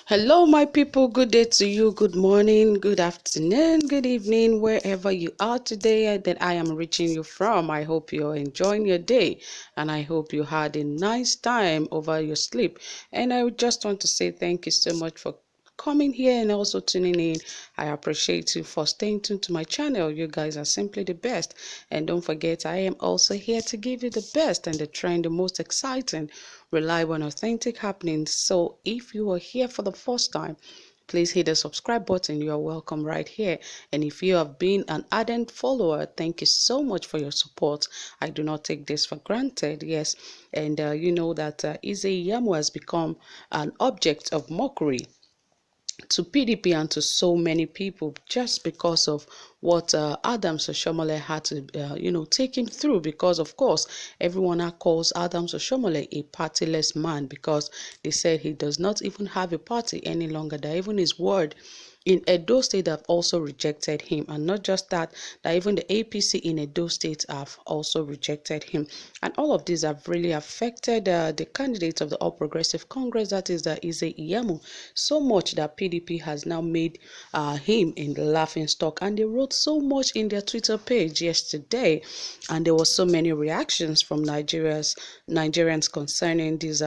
Hello, my people. Good day to you. Good morning, good afternoon, good evening, wherever you are today that I am reaching you from. I hope you're enjoying your day and I hope you had a nice time over your sleep. And I just want to say thank you so much for coming here and also tuning in. I appreciate you for staying tuned to my channel. You guys are simply the best. And don't forget, I am also here to give you the best and the trend, the most exciting, reliable and authentic happenings. So if you are here for the first time, please hit the subscribe button. You are welcome right here. And if you have been an ardent follower, thank you so much for your support. I do not take this for granted. Yes, and you know that Iyamu has become an object of mockery to PDP and to so many people just because of what Adams Oshomole had to, take him through. Because of course, everyone now calls Adams Oshomole a partyless man because they said he does not even have a party any longer. That even his word in Edo State have also rejected him, and not just that, that even the APC in Edo State have also rejected him, and all of these have really affected the candidate of the All Progressive Congress, that is Iyamu, so much that PDP has now made him in the laughing stock, and they wrote so much in their Twitter page yesterday, and there was so many reactions from Nigerians concerning these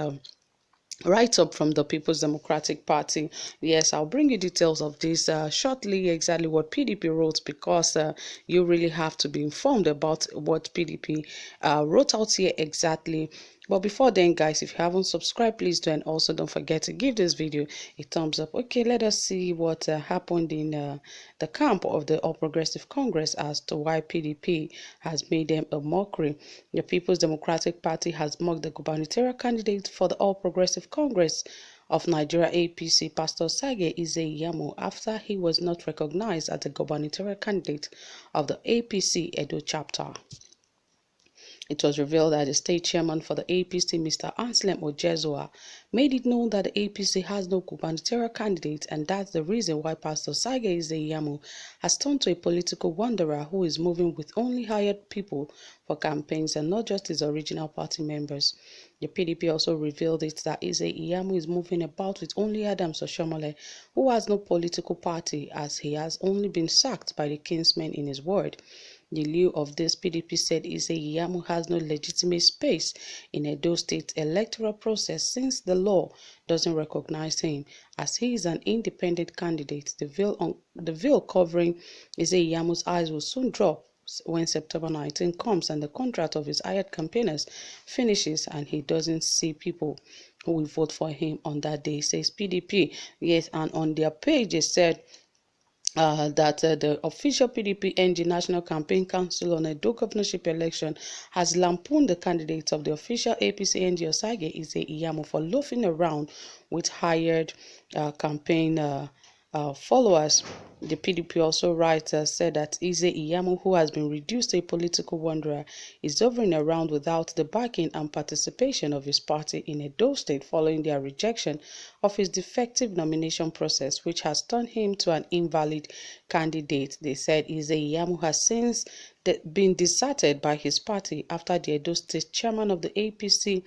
write up from the People's Democratic Party. Yes, I'll bring you details of this shortly, exactly what PDP wrote, because you really have to be informed about what PDP wrote out here exactly. But before then, guys, if you haven't subscribed, please do, and also don't forget to give this video a thumbs up. Okay, let us see what happened in the camp of the All Progressive Congress as to why PDP has made them a mockery. The People's Democratic Party has mocked the gubernatorial candidate for the All Progressive Congress of Nigeria APC, Pastor Sage Iyamu, after he was not recognized as the gubernatorial candidate of the APC Edo chapter. It was revealed that the state chairman for the APC, Mr. Anselm Ojezua, made it known that the APC has no gubernatorial candidate, and that's the reason why Pastor Sage Iyamu has turned to a political wanderer who is moving with only hired people for campaigns and not just his original party members. The PDP also revealed it that Iyamu is moving about with only Adams Oshomole, who has no political party, as he has only been sacked by the kinsmen in his word. In lieu of this, PDP said Iyamu has no legitimate space in Edo State electoral process since the law doesn't recognize him, as he is an independent candidate. The veil covering Iyamu's eyes will soon drop when September 19 comes and the contract of his hired campaigners finishes and he doesn't see people who will vote for him on that day, says PDP. Yes, and on their page it said that the official PDP NG National Campaign Council on Edo governorship election has lampooned the candidate of the official APC NG Osage Iyamu for loafing around with hired campaign followers. The PDP also writer said that Iyamu, who has been reduced to a political wanderer, is hovering around without the backing and participation of his party in Edo State following their rejection of his defective nomination process, which has turned him to an invalid candidate. They said Iyamu has since been deserted by his party after the Edo State chairman of the APC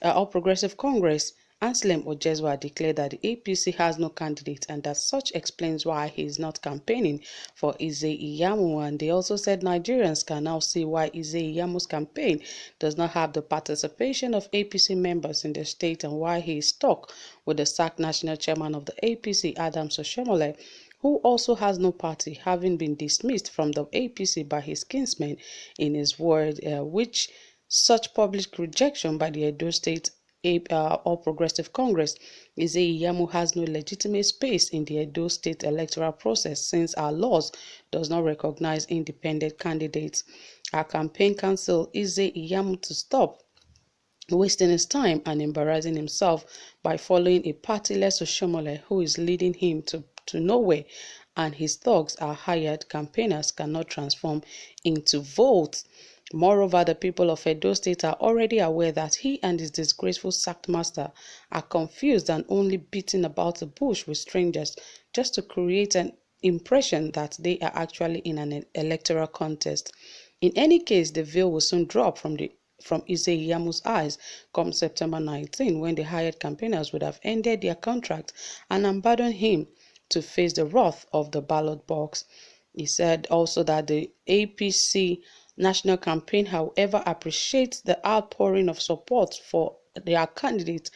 All Progressive Congress, Anselm Ojezua, declared that the APC has no candidate and that such explains why he is not campaigning for Iyamu. And they also said Nigerians can now see why Iyamu's campaign does not have the participation of APC members in the state and why he is stuck with the sacked national chairman of the APC, Adams Oshomole, who also has no party, having been dismissed from the APC by his kinsmen in his word, which such public rejection by the Edo State All Progressive Congress Iyamu has no legitimate space in the Edo State electoral process since our laws does not recognize independent candidates. Our campaign counsel Iyamu to stop wasting his time and embarrassing himself by following a partyless Oshomole who is leading him to nowhere, and his thugs are hired campaigners cannot transform into votes. Moreover, the people of Edo State are already aware that he and his disgraceful sacked master are confused and only beating about the bush with strangers just to create an impression that they are actually in an electoral contest. In any case, the veil will soon drop from Iyamu's eyes come September 19, when the hired campaigners would have ended their contract and abandoned him to face the wrath of the ballot box. He said also that the APC national campaign, however, appreciates the outpouring of support for their candidate,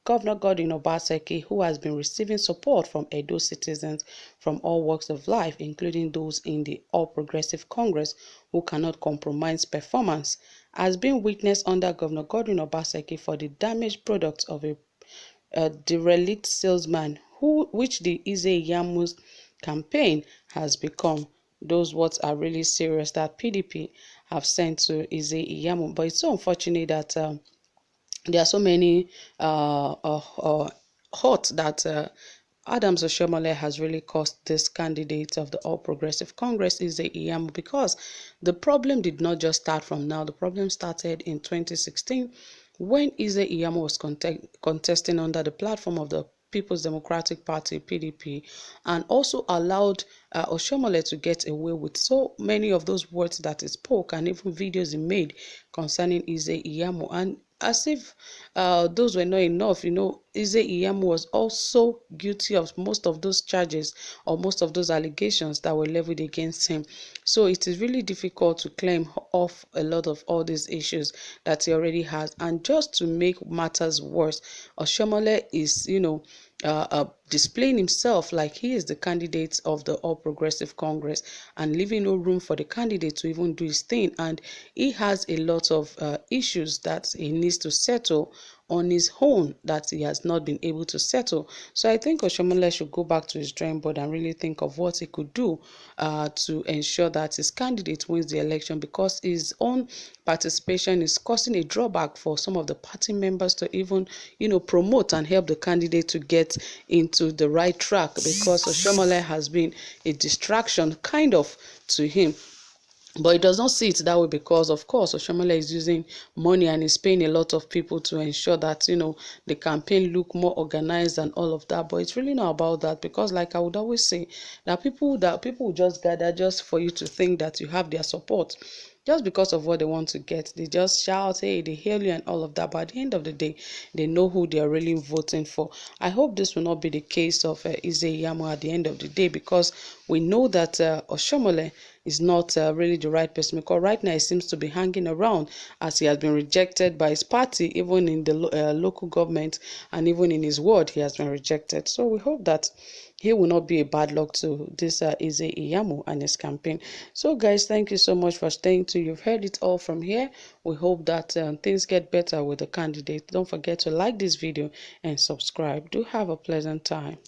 Governor Godwin Obaseki, who has been receiving support from Edo citizens from all walks of life, including those in the All Progressive Congress who cannot compromise performance, has been witnessed under Governor Godwin Obaseki for the damaged products of a derelict salesman, which the Iyamu's campaign has become. Those words are really serious that PDP have sent to Iyamu. But it's so unfortunate that there are so many hurt that Adams Oshomole has really cost this candidate of the All Progressive Congress, Iyamu, because the problem did not just start from now. The problem started in 2016 when Iyamu was contesting under the platform of the People's Democratic Party, PDP, and also allowed Oshomole to get away with so many of those words that he spoke and even videos he made concerning Iyamu. And as if those were not enough, Iyamu was also guilty of most of those charges or most of those allegations that were leveled against him. So it is really difficult to claim off a lot of all these issues that he already has. And just to make matters worse, Oshomole is, displaying himself like he is the candidate of the All Progressive Congress and leaving no room for the candidate to even do his thing. And he has a lot of issues that he needs to settle on his own that he has not been able to settle. So I think Oshomole should go back to his drawing board and really think of what he could do to ensure that his candidate wins the election, because his own participation is causing a drawback for some of the party members to even, promote and help the candidate to get into the right track, because Oshomole has been a distraction kind of to him. But he does not see it that way because, of course, Oshomole is using money and is paying a lot of people to ensure that, the campaign look more organized and all of that. But it's really not about that, because like I would always say, that people will just gather just for you to think that you have their support. Just because of what they want to get. They just shout, hey, they hail you and all of that. But at the end of the day, they know who they are really voting for. I hope this will not be the case of Iyamu at the end of the day, because we know that Oshomole is not really the right person, because right now he seems to be hanging around as he has been rejected by his party, even in the local government, and even in his ward he has been rejected. So we hope that he will not be a bad luck to this Iyamu and his campaign. So guys, thank you so much for staying tuned. You've heard it all from here. We hope that things get better with the candidate. Don't forget to like this video and subscribe. Do have a pleasant time.